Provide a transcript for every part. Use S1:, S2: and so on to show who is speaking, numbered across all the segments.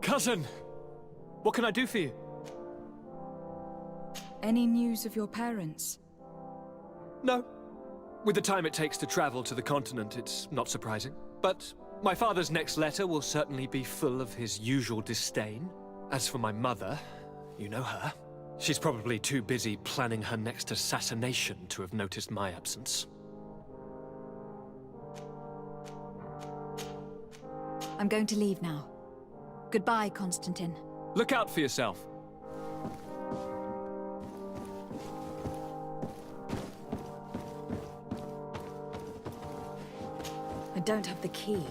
S1: Cousin! What can I do for you?
S2: Any news of your parents?
S1: No. With the time it takes to travel to the continent, it's not surprising. But my father's next letter will certainly be full of his usual disdain. As for my mother, you know her. She's probably too busy planning her next assassination to have noticed my absence.
S2: I'm going to leave now. Goodbye, Constantine.
S1: Look out for yourself.
S2: I don't have the key.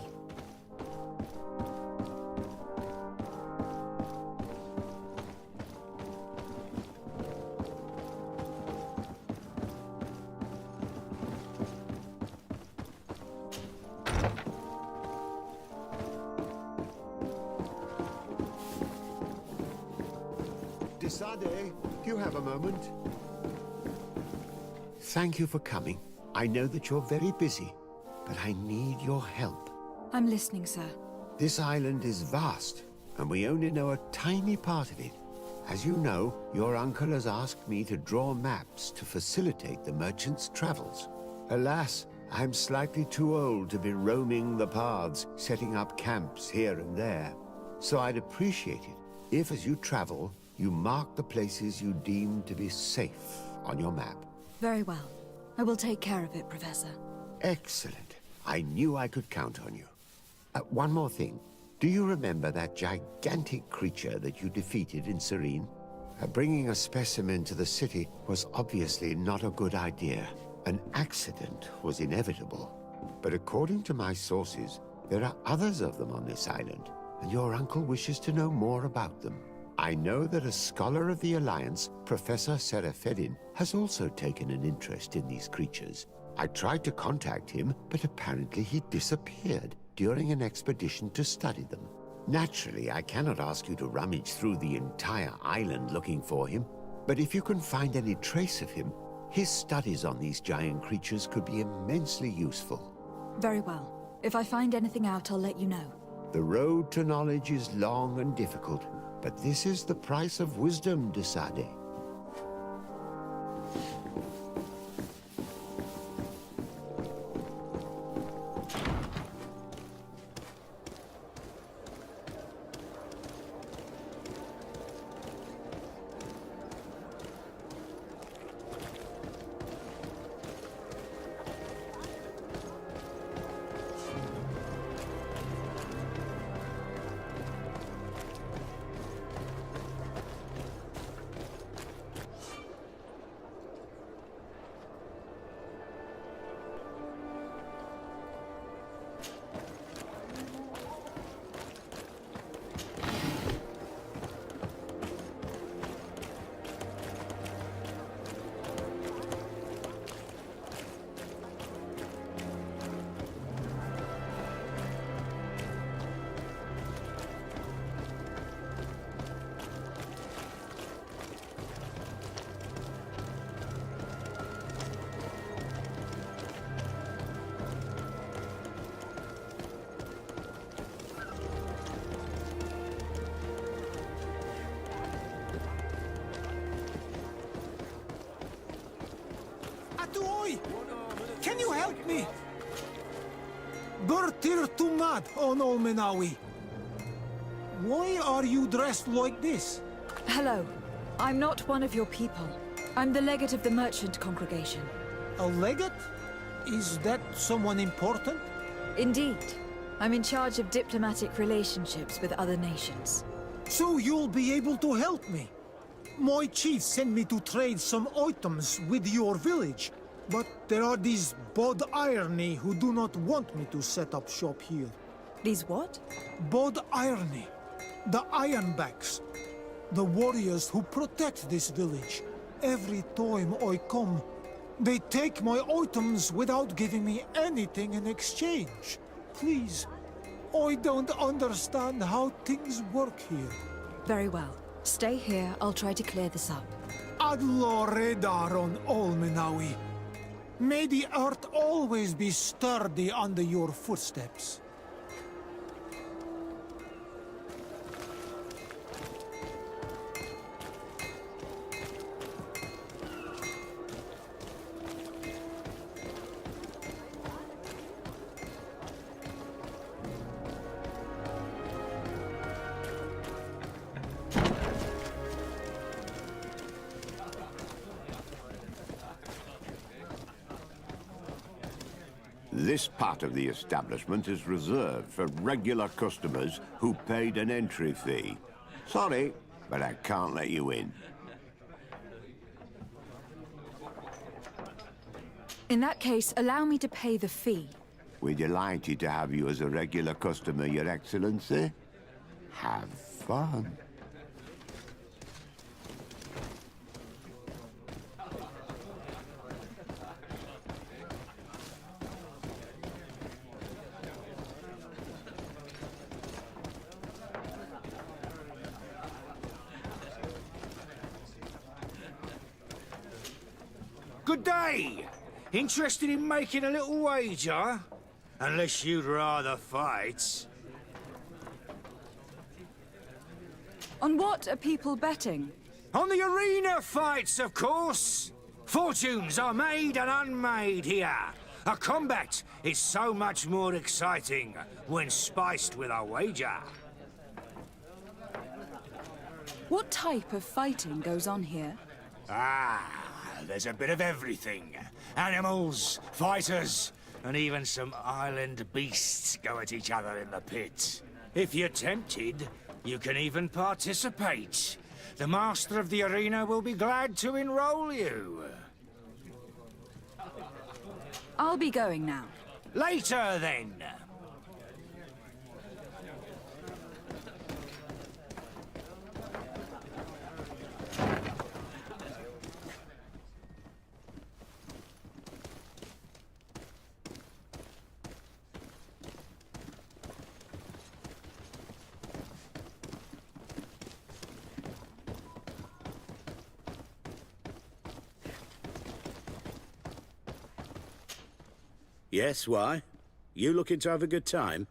S3: Desade, do you have a moment? Thank you for coming. I know that you're very busy, but I need your help.
S2: I'm listening, sir.
S3: This island is vast, and we only know a tiny part of it. As you know, your uncle has asked me to draw maps to facilitate the merchants' travels. Alas, I'm slightly too old to be roaming the paths, setting up camps here and there. So I'd appreciate it if, as you travel, you mark the places you deem to be safe on your map.
S2: Very well. I will take care of it, Professor.
S3: Excellent. I knew I could count on you. One more thing. Do you remember that gigantic creature that you defeated in Serene? Bringing a specimen to the city was obviously not a good idea. An accident was inevitable. But according to my sources, there are others of them on this island, and your uncle wishes to know more about them. I know that a scholar of the Alliance, Professor Serafedin, has also taken an interest in these creatures. I tried to contact him, but apparently he disappeared during an expedition to study them. Naturally, I cannot ask you to rummage through the entire island looking for him, but if you can find any trace of him, his studies on these giant creatures could be immensely useful.
S2: Very well. If I find anything out, I'll let you know.
S3: The road to knowledge is long and difficult, but this is the price of wisdom, Desade.
S4: Can you help me? Bertir Tumad on Olmenawi. Why are you dressed like this?
S2: Hello. I'm not one of your people. I'm the legate of the merchant congregation.
S4: A legate? Is that someone important?
S2: Indeed. I'm in charge of diplomatic relationships with other nations.
S4: So you'll be able to help me. My chief sent me to trade some items with your village, but there are these Bod Irony who do not want me to set up shop here.
S2: These what?
S4: Bod Irony. The Ironbacks. The warriors who protect this village. Every time I come, they take my items without giving me anything in exchange. Please, I don't understand how things work here.
S2: Very well. Stay here, I'll try to clear this up.
S4: Adlo Redar on Olmenawi. May the earth always be sturdy under your footsteps.
S3: This part of the establishment is reserved for regular customers who paid an entry fee. Sorry, but I can't let you in.
S2: In that case, allow me to pay the fee.
S3: We're delighted to have you as a regular customer, Your Excellency. Have fun.
S5: Good day! Interested in making a little wager? Unless you'd rather fight.
S2: On what are people betting?
S5: On the arena fights, of course! Fortunes are made and unmade here. A combat is so much more exciting when spiced with a wager.
S2: What type of fighting goes on here?
S5: There's a bit of everything. Animals, fighters, and even some island beasts go at each other in the pit. If you're tempted, you can even participate. The master of the arena will be glad to enroll you.
S2: I'll be going now.
S5: Later, then.
S6: Yes, why? You looking to have a good time?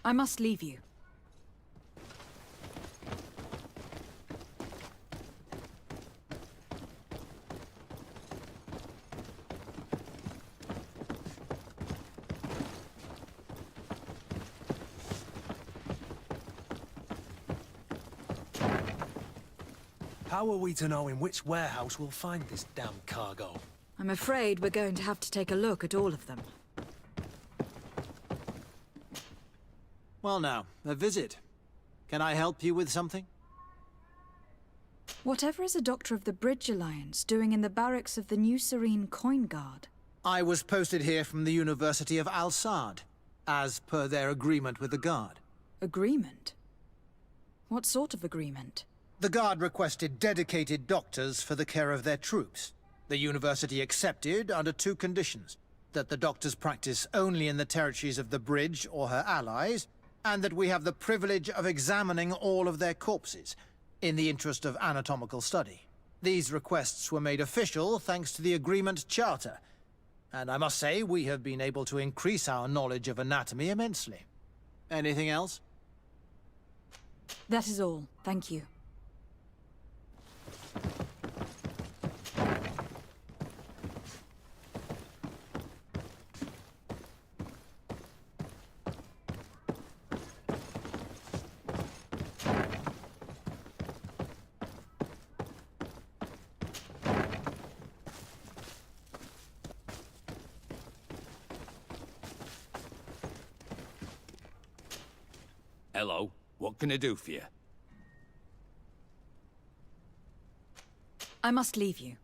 S2: I must leave you.
S7: How are we to know in which warehouse we'll find this damn cargo?
S2: I'm afraid we're going to have to take a look at all of them.
S8: Well now, a visit. Can I help you with something?
S2: Whatever is a Doctor of the Bridge Alliance doing in the barracks of the New Serene Coin Guard?
S8: I was posted here from the University of Al-Sad, as per their agreement with the Guard.
S2: Agreement? What sort of agreement?
S8: The Guard requested dedicated doctors for the care of their troops. The University accepted under two conditions: that the doctors practice only in the territories of the Bridge or her allies, and that we have the privilege of examining all of their corpses, in the interest of anatomical study. These requests were made official thanks to the Agreement Charter, and I must say we have been able to increase our knowledge of anatomy immensely. Anything else?
S2: That is all, thank you.
S9: Hello, what can I do for you?
S2: I must leave you.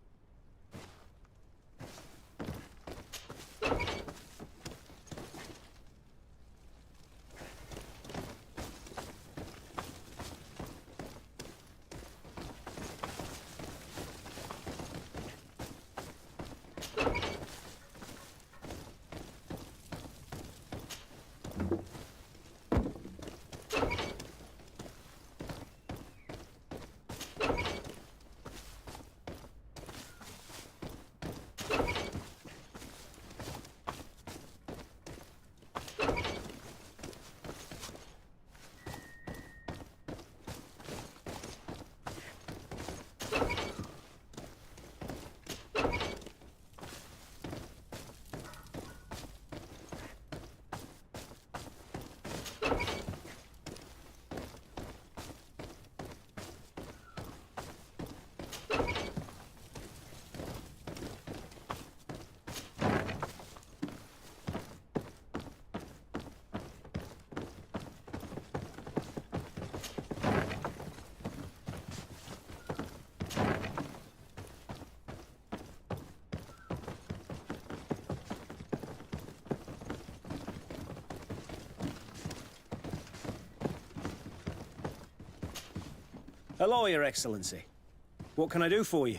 S10: Hello, Your Excellency. What can I do for you?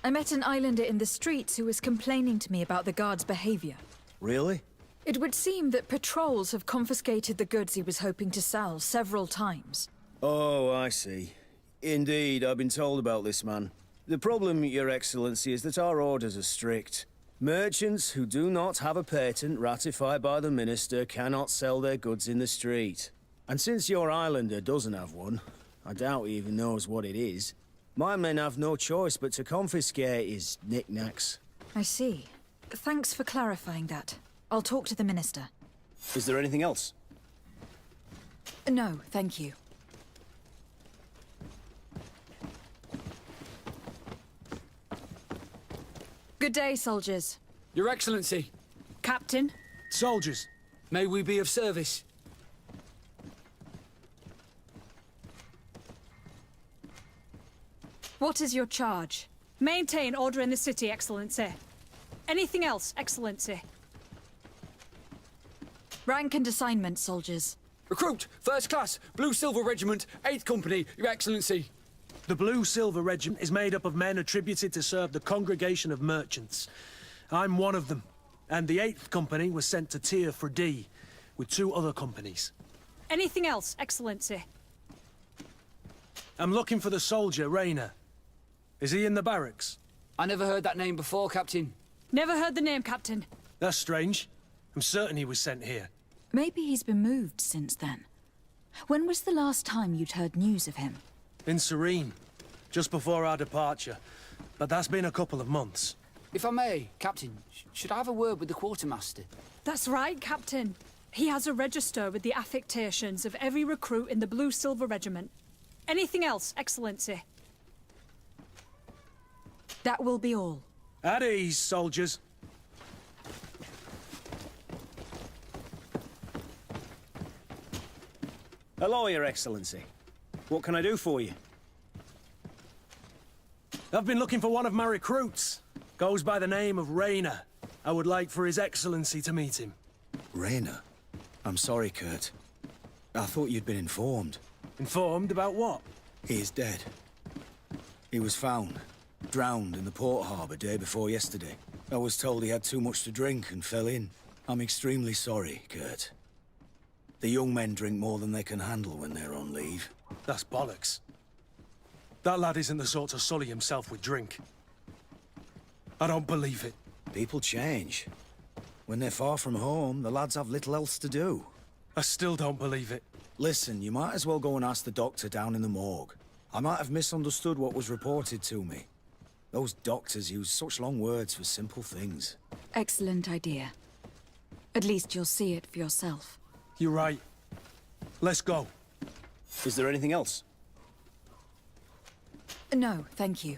S2: I met an islander in the streets who was complaining to me about the guard's behavior.
S10: Really?
S2: It would seem that patrols have confiscated the goods he was hoping to sell several times.
S10: Oh, I see. Indeed, I've been told about this man. The problem, Your Excellency, is that our orders are strict. Merchants who do not have a patent ratified by the Minister cannot sell their goods in the street. And since your islander doesn't have one, I doubt he even knows what it is, my men have no choice but to confiscate his knickknacks.
S2: I see. Thanks for clarifying that. I'll talk to the Minister.
S10: Is there anything else?
S2: No, thank you. Good day, soldiers.
S11: Your Excellency.
S2: Captain?
S7: Soldiers.
S11: May we be of service?
S2: What is your charge?
S12: Maintain order in the city, Excellency. Anything else, Excellency?
S2: Rank and assignment, soldiers.
S11: Recruit, First Class, Blue Silver Regiment, 8th Company, Your Excellency.
S7: The Blue Silver Regiment is made up of men attributed to serve the Congregation of Merchants. I'm one of them, and the 8th Company was sent to Tier for D, with 2 other companies.
S12: Anything else, Excellency?
S7: I'm looking for the soldier, Rayner. Is he in the barracks?
S11: I never heard that name before, Captain.
S12: Never heard the name, Captain.
S7: That's strange. I'm certain he was sent here.
S2: Maybe he's been moved since then. When was the last time you'd heard news of him?
S7: In Serene, just before our departure. But that's been a couple of months.
S11: If I may, Captain, should I have a word with the quartermaster?
S12: That's right, Captain. He has a register with the affectations of every recruit in the Blue Silver Regiment. Anything else, Excellency?
S2: That will be all.
S7: At ease, soldiers.
S10: Hello, Your Excellency. What can I do for you?
S7: I've been looking for one of my recruits. Goes by the name of Rayner. I would like for His Excellency to meet him.
S13: Rayner? I'm sorry, Kurt. I thought you'd been informed.
S7: Informed about what?
S13: He is dead. He was found, drowned in the port harbour day before yesterday. I was told he had too much to drink and fell in. I'm extremely sorry, Kurt. The young men drink more than they can handle when they're on leave.
S7: That's bollocks. That lad isn't the sort to sully himself with drink. I don't believe it.
S13: People change. When they're far from home, the lads have little else to do.
S7: I still don't believe it.
S13: Listen, you might as well go and ask the doctor down in the morgue. I might have misunderstood what was reported to me. Those doctors use such long words for simple things.
S2: Excellent idea. At least you'll see it for yourself.
S7: You're right. Let's go.
S10: Is there anything else?
S2: No, thank you.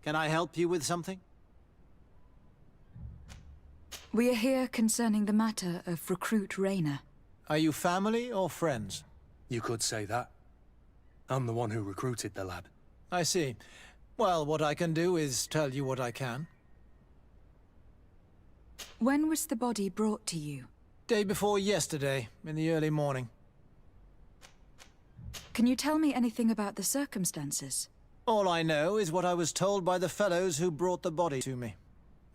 S8: Can I help you with something?
S2: We are here concerning the matter of Recruit Rayner.
S8: Are you family or friends?
S7: You could say that. I'm the one who recruited the lad.
S8: I see. Well, what I can do is tell you what I can.
S2: When was the body brought to you?
S8: Day before yesterday, in the early morning.
S2: Can you tell me anything about the circumstances?
S8: All I know is what I was told by the fellows who brought the body to me.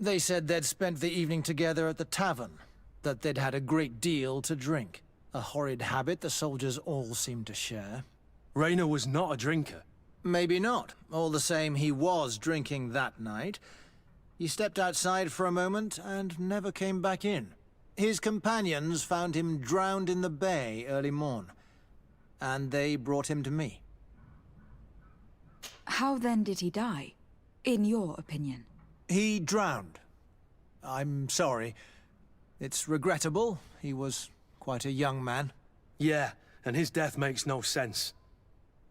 S8: They said they'd spent the evening together at the tavern, that they'd had a great deal to drink. A horrid habit the soldiers all seemed to share.
S7: Rayner was not a drinker.
S8: Maybe not. All the same, he was drinking that night. He stepped outside for a moment and never came back in. His companions found him drowned in the bay early morn, and they brought him to me.
S2: How then did he die, in your opinion?
S8: He drowned. I'm sorry. It's regrettable. He was quite a young man.
S7: Yeah, and his death makes no sense.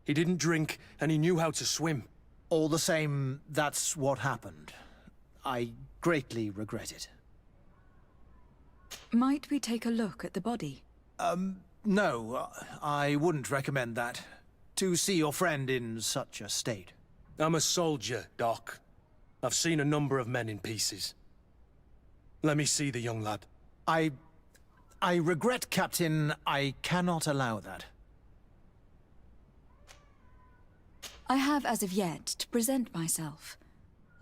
S7: He didn't drink, and he knew how to swim.
S8: All the same, that's what happened. I greatly regret it.
S2: Might we take a look at the body?
S8: No, I wouldn't recommend that. To see your friend in such a state.
S7: I'm a soldier, Doc. I've seen a number of men in pieces. Let me see the young lad.
S8: I regret, Captain. I cannot allow that.
S2: I have as of yet to present myself.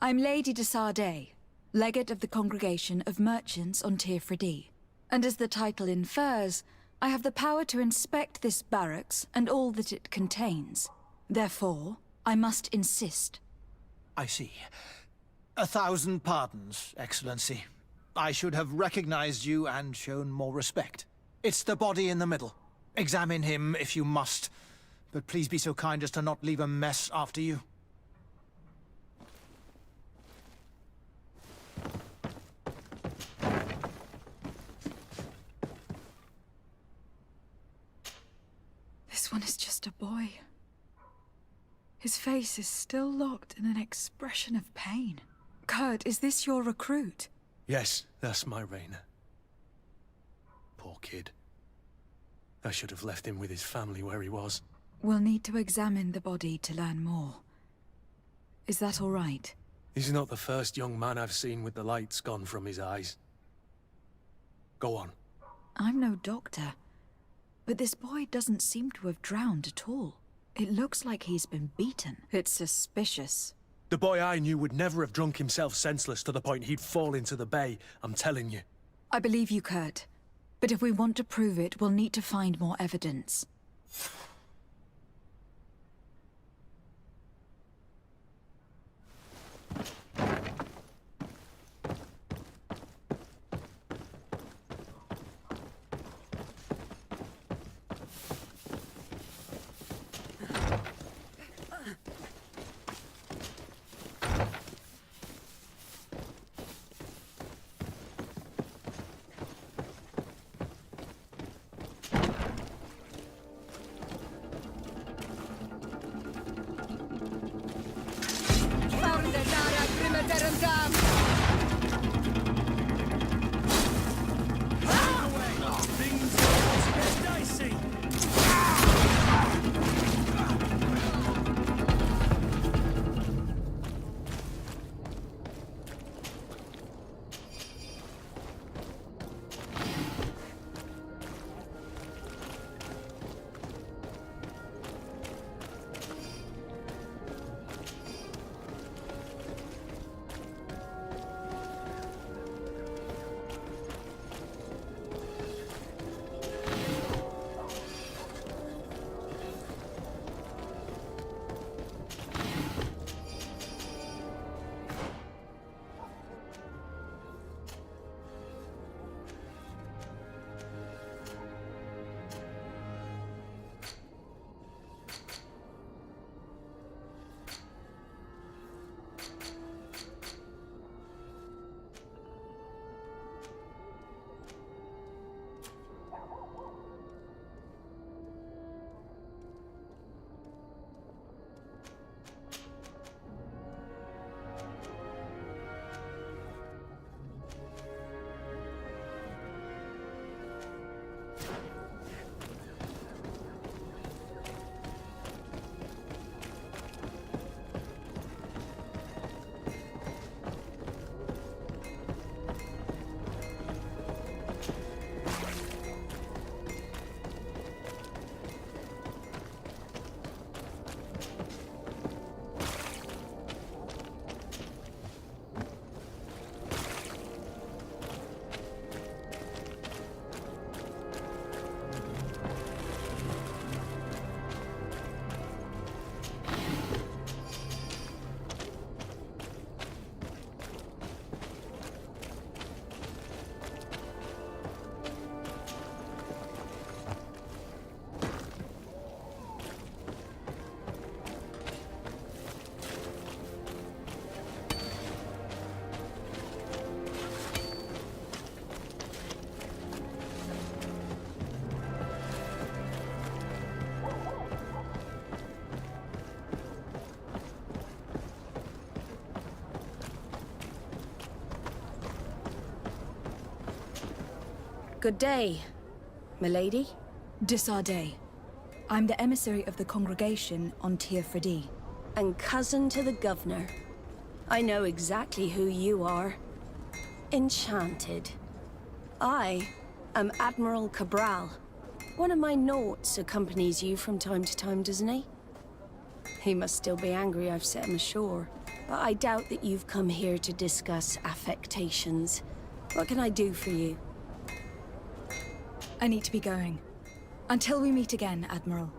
S2: I'm Lady de Sardet, Legate of the Congregation of Merchants on Tir-Freddy. And as the title infers, I have the power to inspect this barracks and all that it contains. Therefore, I must insist.
S8: I see. 1,000 pardons, Excellency. I should have recognized you and shown more respect. It's the body in the middle. Examine him if you must, but please be so kind as to not leave a mess after you.
S2: This one is just a boy. His face is still locked in an expression of pain. Kurt, is this your recruit?
S7: Yes, that's my Rayner. Poor kid. I should have left him with his family where he was.
S2: We'll need to examine the body to learn more. Is that all right?
S7: He's not the first young man I've seen with the lights gone from his eyes. Go on.
S2: I'm no doctor, but this boy doesn't seem to have drowned at all. It looks like he's been beaten. It's suspicious.
S7: The boy I knew would never have drunk himself senseless to the point he'd fall into the bay, I'm telling you.
S2: I believe you, Kurt. But if we want to prove it, we'll need to find more evidence.
S14: Good day, milady.
S2: Desardet. I'm the emissary of the congregation on Tir Fredi.
S14: And cousin to the governor. I know exactly who you are. Enchanted. I am Admiral Cabral. One of my Nauts accompanies you from time to time, doesn't he? He must still be angry I've set him ashore. But I doubt that you've come here to discuss affectations. What can I do for you?
S2: I need to be going. Until we meet again, Admiral.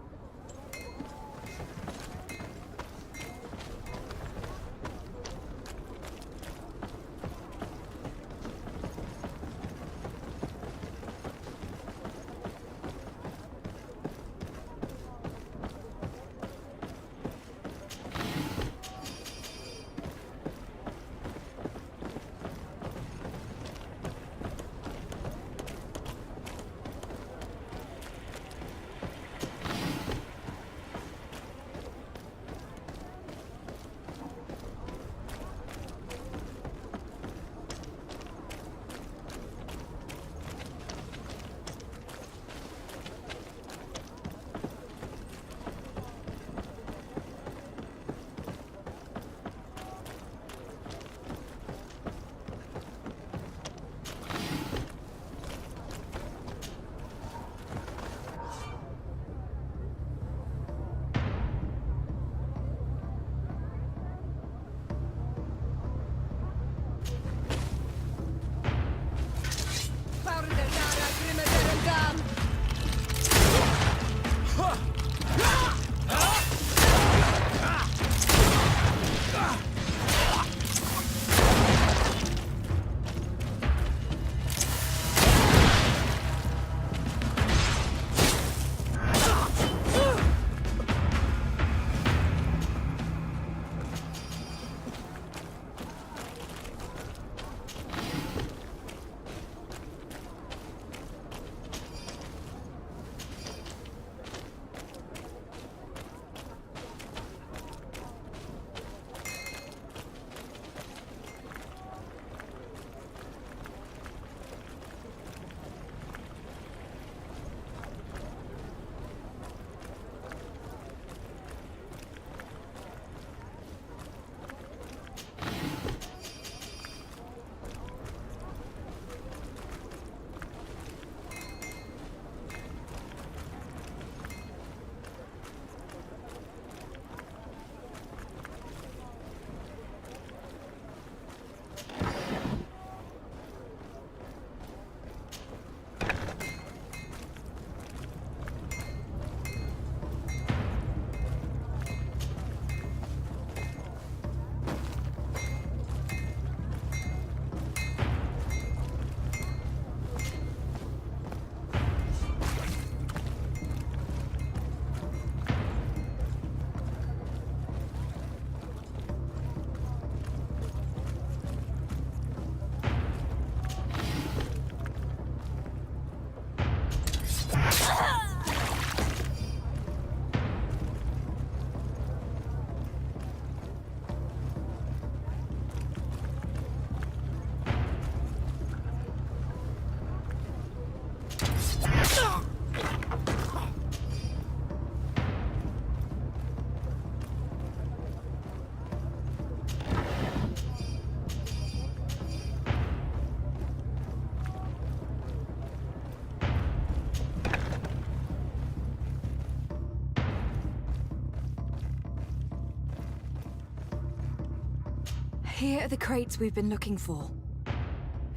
S2: Here are the crates we've been looking for.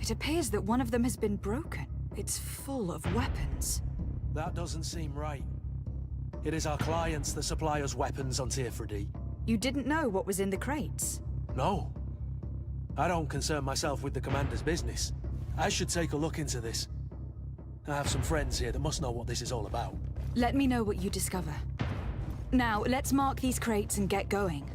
S2: It appears that one of them has been broken. It's full of weapons.
S7: That doesn't seem right. It is our clients that supply us weapons on Tir Fredi.
S2: You didn't know what was in the crates?
S7: No. I don't concern myself with the commander's business. I should take a look into this. I have some friends here that must know what this is all about.
S2: Let me know what you discover. Now, let's mark these crates and get going.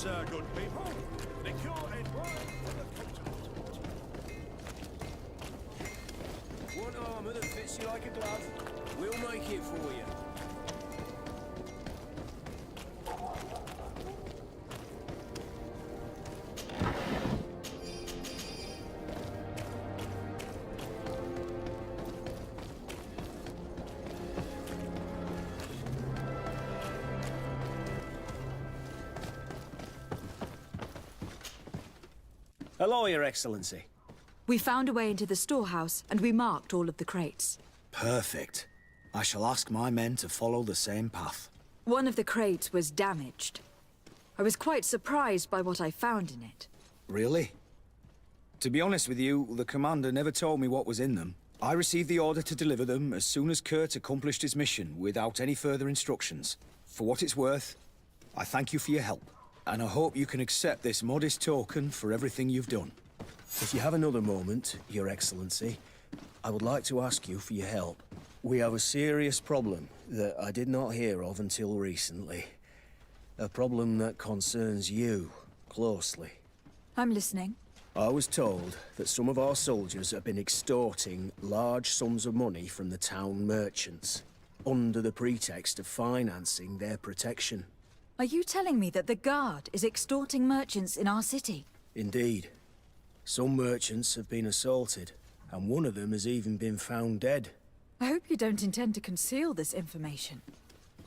S6: sir, good people. The cure and wine for the continent.
S10: Want armor that fits you like a glove? We'll make it for you. Hello, Your Excellency.
S2: We found a way into the storehouse, and we marked all of the crates.
S13: Perfect. I shall ask my men to follow the same path.
S2: One of the crates was damaged. I was quite surprised by what I found in it.
S13: Really? To be honest with you, the commander never told me what was in them. I received the order to deliver them as soon as Kurt accomplished his mission, without any further instructions. For what it's worth, I thank you for your help, and I hope you can accept this modest token for everything you've done.
S10: If you have another moment, Your Excellency, I would like to ask you for your help. We have a serious problem that I did not hear of until recently. A problem that concerns you closely.
S2: I'm listening.
S10: I was told that some of our soldiers have been extorting large sums of money from the town merchants, under the pretext of financing their protection.
S2: Are you telling me that the Guard is extorting merchants in our city?
S10: Indeed. Some merchants have been assaulted, and one of them has even been found dead.
S2: I hope you don't intend to conceal this information.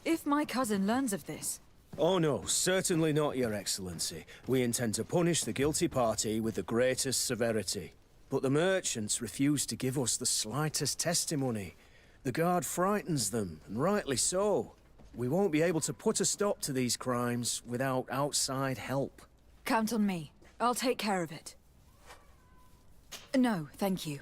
S2: If my cousin learns of this...
S10: Oh no, certainly not, Your Excellency. We intend to punish the guilty party with the greatest severity. But the merchants refuse to give us the slightest testimony. The Guard frightens them, and rightly so. We won't be able to put a stop to these crimes without outside help.
S2: Count on me. I'll take care of it. No, thank you.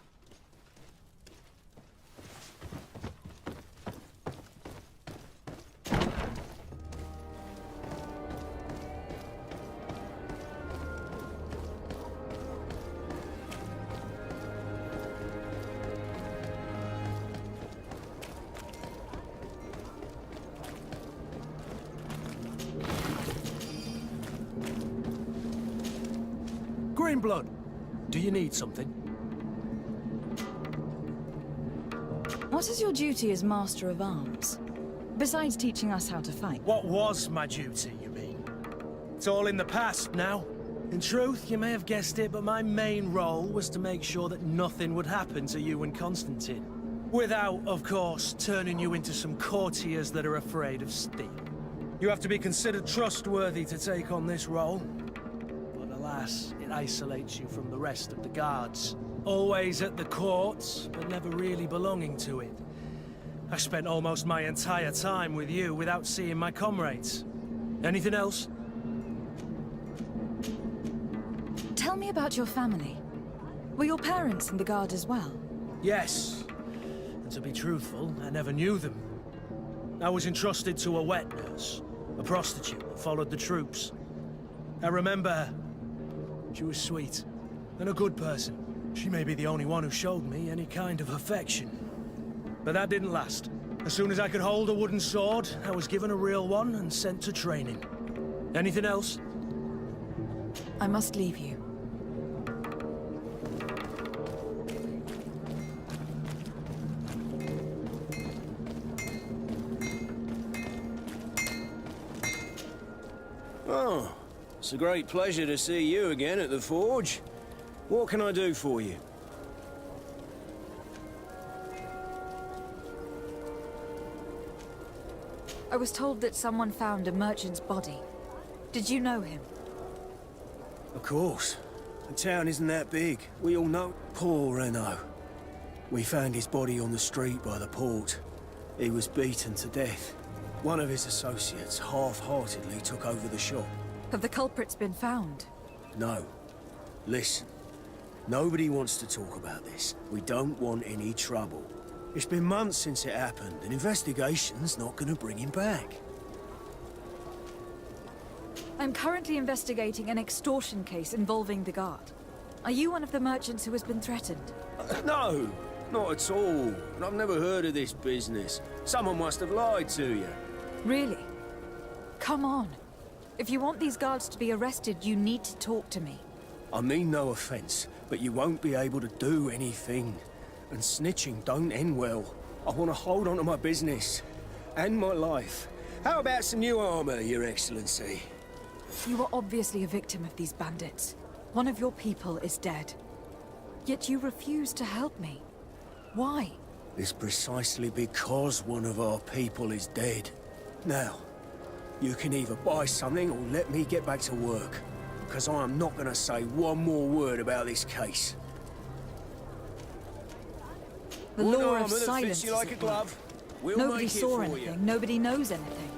S7: Greenblood, do you need something?
S2: What is your duty as Master of Arms? Besides teaching us how to fight.
S7: What was my duty, you mean? It's all in the past now. In truth, you may have guessed it, but my main role was to make sure that nothing would happen to you and Constantine. Without, of course, turning you into some courtiers that are afraid of steel. You have to be considered trustworthy to take on this role. But alas, it isolates you from the rest of the guards. Always at the courts, but never really belonging to it. I spent almost my entire time with you without seeing my comrades. Anything else?
S2: Tell me about your family. Were your parents in the Guard as well?
S7: Yes. And to be truthful, I never knew them. I was entrusted to a wet nurse, a prostitute that followed the troops. I remember her. She was sweet, and a good person. She may be the only one who showed me any kind of affection. But that didn't last. As soon as I could hold a wooden sword, I was given a real one and sent to training. Anything else?
S2: I must leave you.
S10: Oh, it's a great pleasure to see you again at the Forge. What can I do for you?
S2: I was told that someone found a merchant's body. Did you know him?
S10: Of course. The town isn't that big. We all know poor Renault. We found his body on the street by the port. He was beaten to death. One of his associates half-heartedly took over the shop.
S2: Have the culprits been found?
S10: No. Listen. Nobody wants to talk about this. We don't want any trouble. It's been months since it happened. An investigation's not going to bring him back.
S2: I'm currently investigating an extortion case involving the Guard. Are you one of the merchants who has been threatened?
S10: No, not at all. I've never heard of this business. Someone must have lied to you.
S2: Really? Come on. If you want these guards to be arrested, you need to talk to me.
S10: I mean no offense, but you won't be able to do anything. And snitching don't end well. I want to hold on to my business. And my life. How about some new armor, Your Excellency?
S2: You are obviously a victim of these bandits. One of your people is dead. Yet you refuse to help me. Why?
S10: It's precisely because one of our people is dead. Now, you can either buy something or let me get back to work. Because I am not going to say one more word about this case.
S2: The
S10: One
S2: law
S10: armor
S2: of
S10: that
S2: silence
S10: fits you like a
S2: is at work.
S10: glove. We'll
S2: Nobody
S10: make it
S2: saw
S10: for
S2: anything.
S10: you.
S2: Nobody knows anything.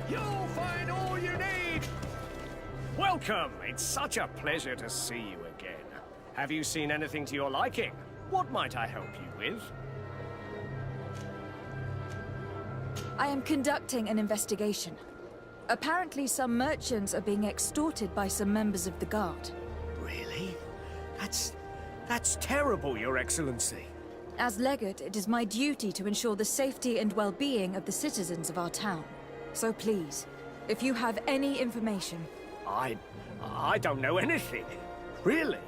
S6: You'll find all you need! Welcome! It's such a pleasure to see you again. Have you seen anything to your liking? What might I help you with?
S2: I am conducting an investigation. Apparently, some merchants are being extorted by some members of the Guard.
S6: Really? That's terrible, Your Excellency.
S2: As legate, it is my duty to ensure the safety and well-being of the citizens of our town. So please, if you have any information...
S6: I don't know anything. Really?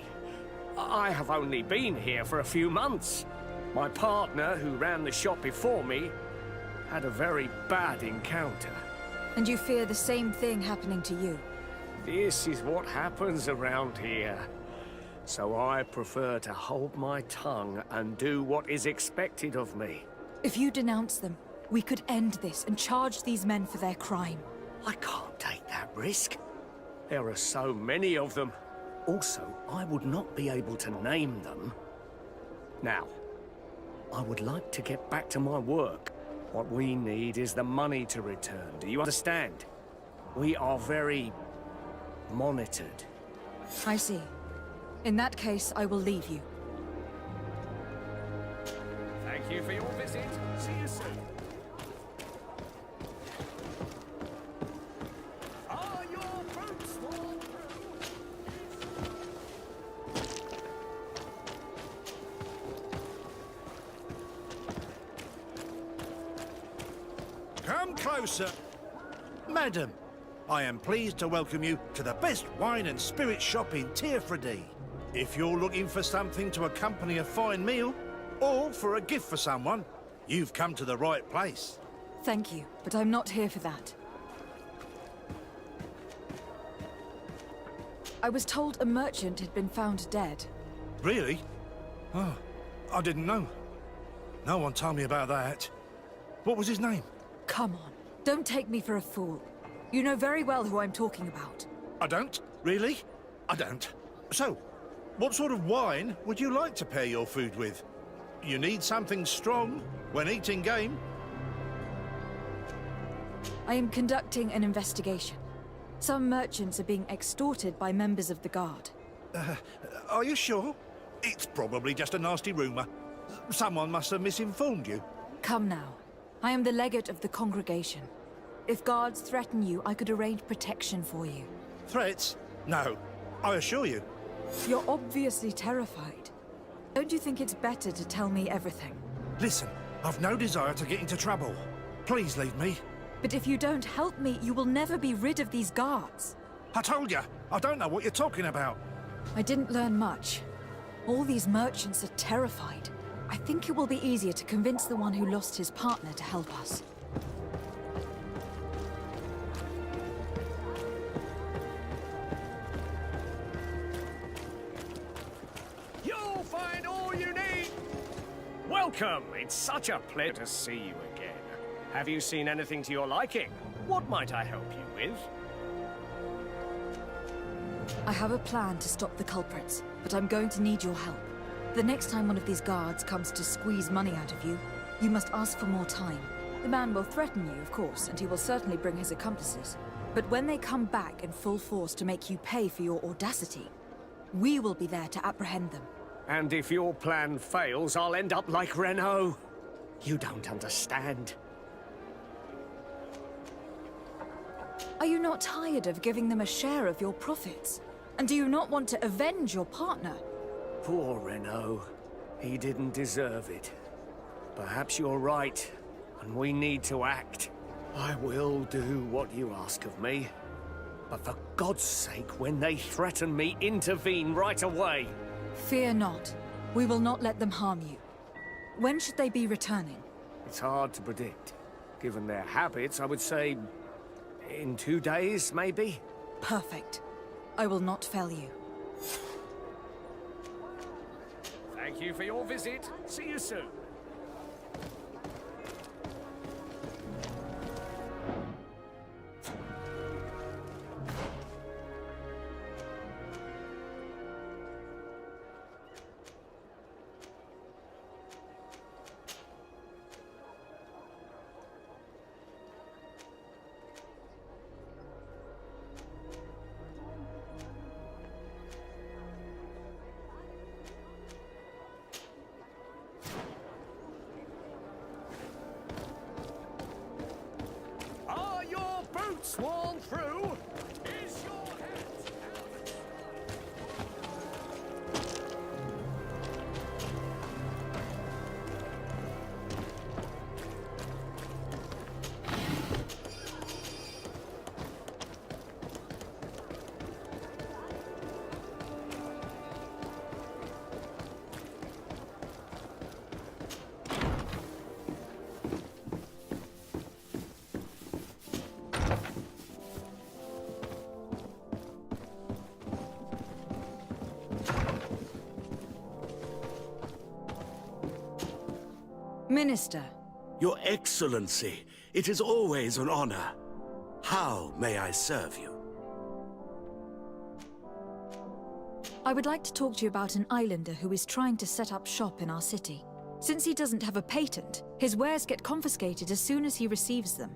S6: I have only been here for a few months. My partner, who ran the shop before me, had a very bad encounter.
S2: And you fear the same thing happening to you?
S6: This is what happens around here. So I prefer to hold my tongue and do what is expected of me.
S2: If you denounce them, we could end this and charge these men for their crime.
S6: I can't take that risk. There are so many of them. Also, I would not be able to name them. Now, I would like to get back to my work. What we need is the money to return. Do you understand? We are very monitored.
S2: I see. In that case, I will leave you.
S6: Thank you for your visit. See you soon. Are your boots worn
S5: Come closer. Madam, I am pleased to welcome you to the best wine and spirit shop in Tearfredy. If you're looking for something to accompany a fine meal, or for a gift for someone, you've come to the right place.
S2: Thank you, but I'm not here for that. I was told a merchant had been found dead.
S5: Really? Oh, I didn't know. No one told me about that. What was his name?
S2: Come on, don't take me for a fool. You know very well who I'm talking about.
S5: I don't? Really? I don't. So, what sort of wine would you like to pair your food with? You need something strong when eating game?
S2: I am conducting an investigation. Some merchants are being extorted by members of the Guard.
S5: Are you sure? It's probably just a nasty rumor. Someone must have misinformed you.
S2: Come now. I am the legate of the congregation. If guards threaten you, I could arrange protection for you.
S5: Threats? No, I assure you.
S2: You're obviously terrified. Don't you think it's better to tell me everything?
S5: Listen, I've no desire to get into trouble. Please leave me.
S2: But if you don't help me, you will never be rid of these guards.
S5: I told you, I don't know what you're talking about.
S2: I didn't learn much. All these merchants are terrified. I think it will be easier to convince the one who lost his partner to help us.
S6: You'll find all you need! Welcome! It's such a pleasure to see you again. Have you seen anything to your liking? What might I help you with?
S2: I have a plan to stop the culprits, but I'm going to need your help. The next time one of these guards comes to squeeze money out of you, you must ask for more time. The man will threaten you, of course, and he will certainly bring his accomplices. But when they come back in full force to make you pay for your audacity, we will be there to apprehend them.
S6: And if your plan fails, I'll end up like Renault. You don't understand.
S2: Are you not tired of giving them a share of your profits? And do you not want to avenge your partner?
S6: Poor Renault. He didn't deserve it. Perhaps you're right, and we need to act. I will do what you ask of me. But for God's sake, when they threaten me, intervene right away.
S2: Fear not. We will not let them harm you. When should they be returning?
S6: It's hard to predict. Given their habits, I would say in 2 days, maybe?
S2: Perfect. I will not fail you.
S6: Thank you for your visit. See you soon. Are your boots worn through? Is your hat out?
S2: Minister.
S15: Your Excellency, it is always an honor. How may I serve you?
S2: I would like to talk to you about an islander who is trying to set up shop in our city. Since he doesn't have a patent, his wares get confiscated as soon as he receives them.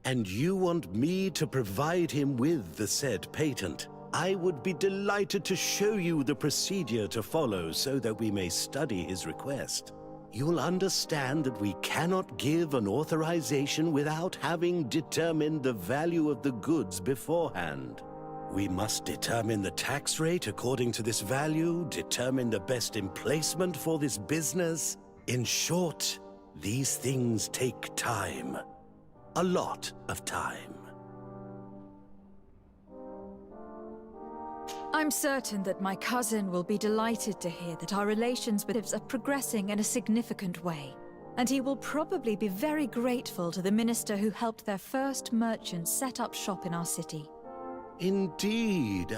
S15: And you want me to provide him with the said patent? I would be delighted to show you the procedure to follow so that we may study his request. You'll understand that we cannot give an authorization without having determined the value of the goods beforehand. We must determine the tax rate according to this value, determine the best emplacement for this business. In short, these things take time. A lot of time.
S2: I'm certain that my cousin will be delighted to hear that our relations with him are progressing in a significant way. And he will probably be very grateful to the minister who helped their first merchant set up shop in our city.
S15: Indeed.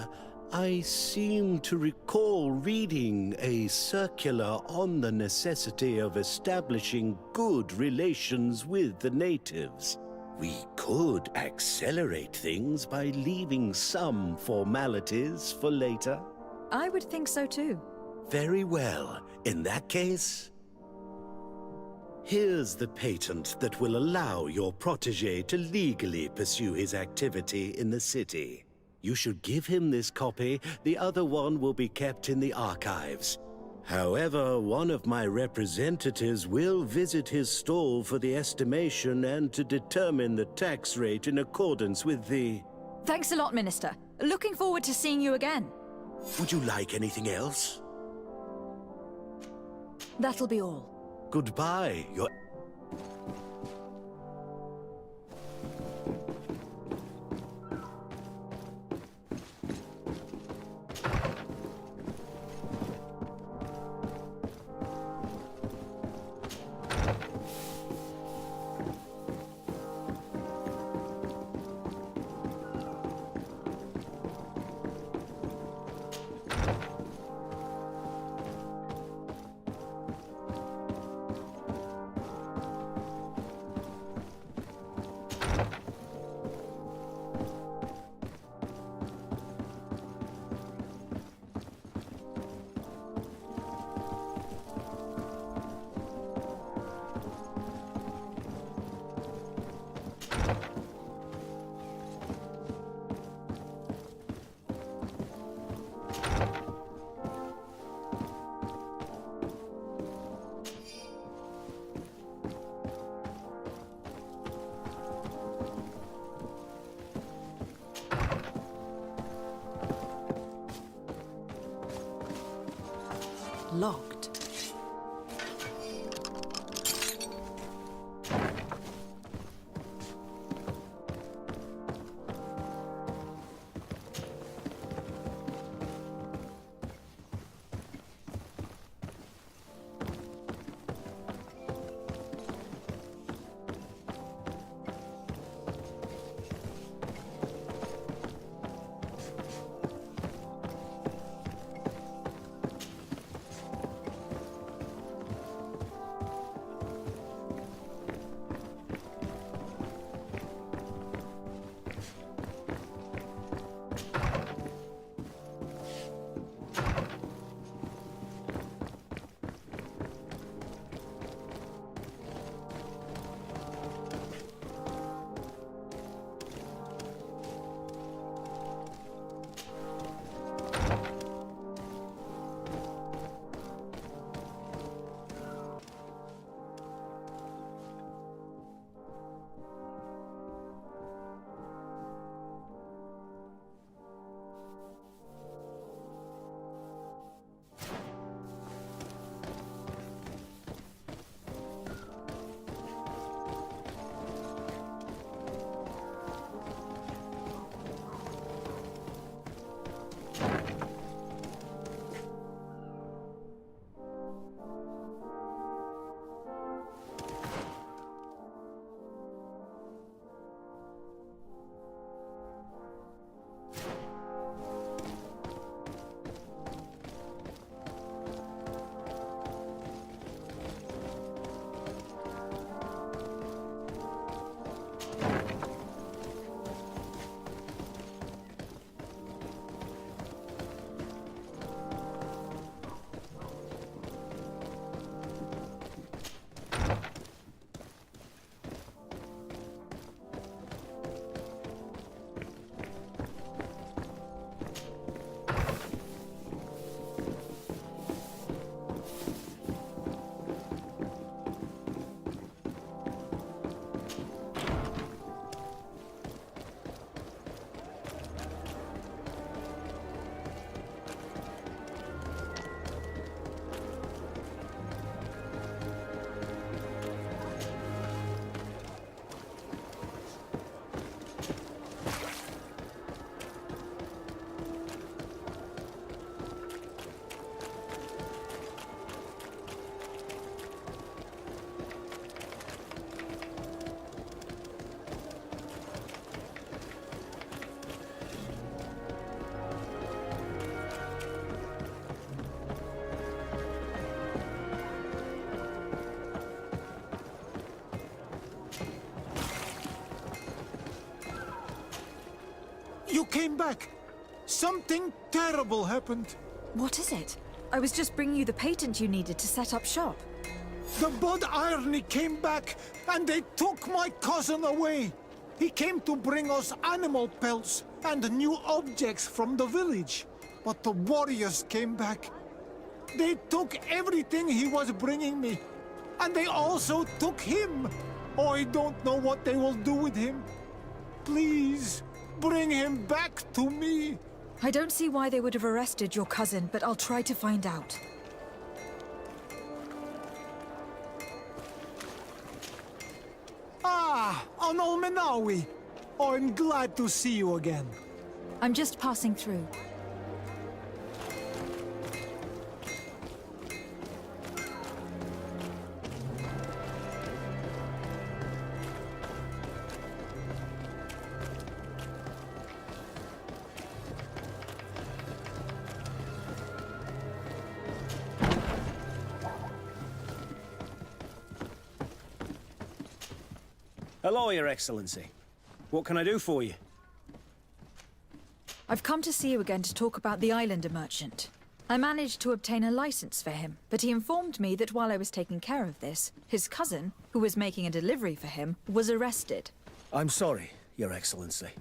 S15: I seem to recall reading a circular on the necessity of establishing good relations with the natives. We could accelerate things by leaving some formalities for later.
S2: I would think so too.
S15: Very well. In that case, here's the patent that will allow your protégé to legally pursue his activity in the city. You should give him this copy. The other one will be kept in the archives. However, one of my representatives will visit his stall for the estimation and to determine the tax rate in accordance with the...
S2: Thanks a lot, Minister. Looking forward to seeing you again.
S15: Would you like anything else?
S2: That'll be all.
S15: Goodbye, Your...
S2: locked.
S4: You came back! Something terrible happened.
S2: What is it? I was just bringing you the patent you needed to set up shop.
S4: The Bud Irony came back, and they took my cousin away. He came to bring us animal pelts and new objects from the village. But the warriors came back. They took everything he was bringing me. And they also took him. I don't know what they will do with him. Please, bring him back to me.
S2: I don't see why they would have arrested your cousin, but I'll try to find out.
S4: Ah, Anol Menawi. I'm glad to see you again.
S2: I'm just passing through.
S10: Hello, Your Excellency. What can I do for you?
S2: I've come to see you again to talk about the Islander merchant. I managed to obtain a license for him, but he informed me that while I was taking care of this, his cousin, who was making a delivery for him, was arrested.
S10: I'm sorry, Your Excellency.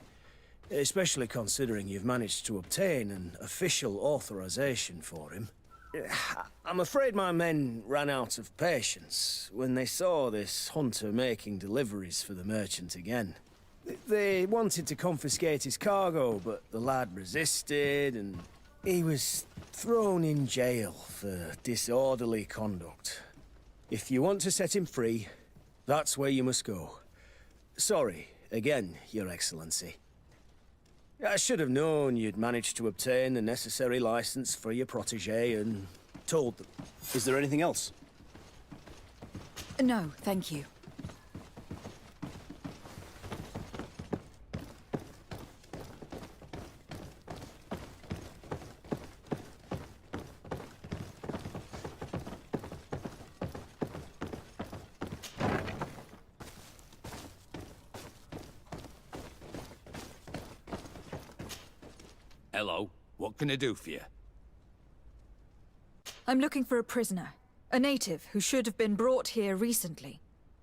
S10: Especially considering you've managed to obtain an official authorization for him. I'm afraid my men ran out of patience when they saw this hunter making deliveries for the merchant again. They wanted to confiscate his cargo, but the lad resisted, and he was thrown in jail for disorderly conduct. If you want to set him free, that's where you must go. Sorry, again, Your Excellency. I should have known you'd managed to obtain the necessary license for your protégé and told them.
S16: Is there anything else?
S2: No, thank you.
S9: Hello, what can I do for you?
S2: I'm looking for a prisoner. A native who should have been brought here recently.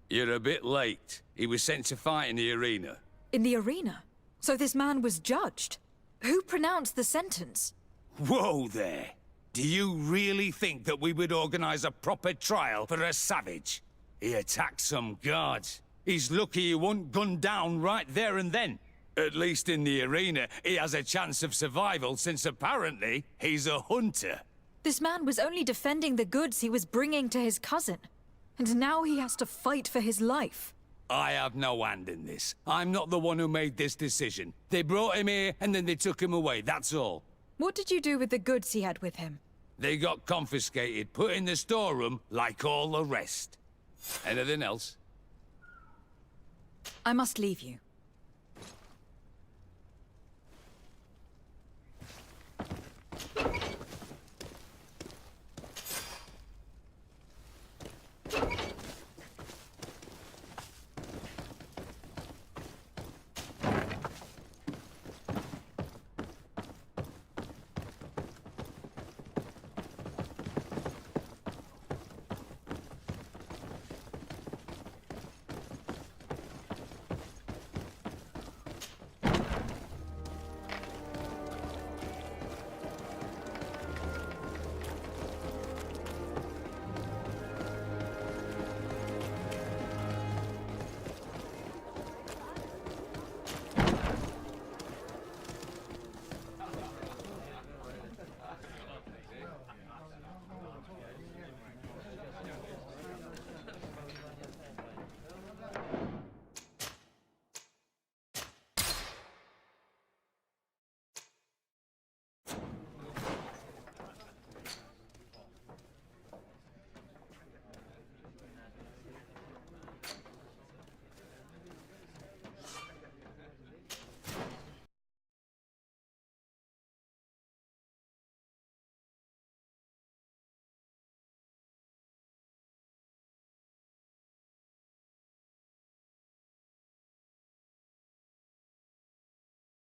S9: You're a bit late. He was sent to fight in the arena.
S2: In the arena? So this man was judged? Who pronounced the sentence?
S9: Whoa there! Do you really think that we would organize a proper trial for a savage? He attacked some guards. He's lucky he wasn't gunned down right there and then. At least in the arena, he has a chance of survival since apparently he's a hunter.
S2: This man was only defending the goods he was bringing to his cousin. And now he has to fight for his life.
S9: I have no hand in this. I'm not the one who made this decision. They brought him here and then they took him away, that's all.
S2: What did you do with the goods he had with him?
S9: They got confiscated, put in the storeroom like all the rest. Anything else?
S2: I must leave you.